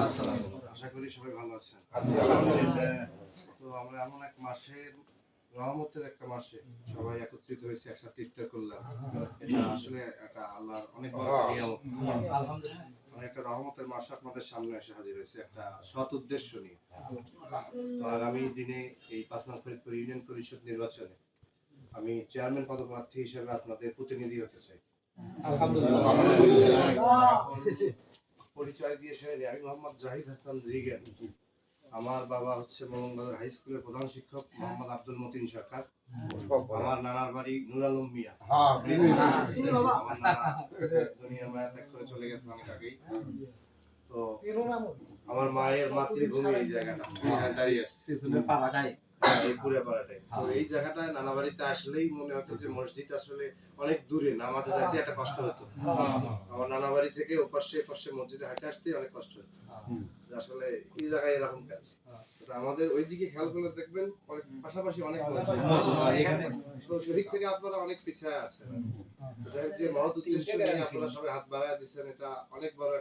আশা করি সবাই ভালো আছেন। তো আমরা এমন এক মাসের রহমতের একটা মাসে সবাই একত্রিত হয়েছে, একসাথে ইফতার করলাম। এটা আসলে একটা আল্লাহর অনেক বড় নিয়ামত। মানে একটা রহমতের মাস আপনাদের সামনে এসে হাজির হয়েছে একটা সৎ উদ্দেশ্য নিয়ে। তো আগামী দিনে এই ৫ নং ফরিদপুর ইউনিয়ন পরিষদ নির্বাচনে আমি চেয়ারম্যান পদপ্রার্থী হিসেবে আপনাদের প্রতিনিধি হতে চাই। পরিচয় দিয়ে সেরে আমি মোহাম্মদ জাহিদ হাসান রিগেন। আমার বাবা হচ্ছে মোহাম্মদবাজার হাই স্কুলের প্রধান শিক্ষক মোহাম্মদ আব্দুল মতিন সরকার। আমার নানার বাড়ি নুর আলম মিয়া। আমার নানা দুনিয়া মায়া ত্যাগ করে চলে গেছে অনেক আগেই। তো আমার মায়ের মাতৃভূমি এই জায়গাটা দাঁড়িয়ে আছে এই পুরে পাড়াটাই। তো এই জায়গাটায় নানা বাড়িতে আসলেই মনে হতো যে মসজিদ আসলে অনেক দূরে, নামাজে যাইতে একটা কষ্ট হতো। আমার নানা বাড়ি থেকে ওপাশে পাশে মসজিদে হাঁটে আসতে অনেক কষ্ট হতো। আসলে এই জায়গায় এরকম কাজ আমাদের ওইদিকে খেয়াল করলে দেখবেন পাশাপাশি অনেক তো সেদিক থেকে আপনারা অনেক পিছিয়ে আছেন। যে মহৎ উদ্দেশ্য নিয়ে আপনারা সবাই হাত বাড়ায় দিচ্ছেন, এটা অনেক বড়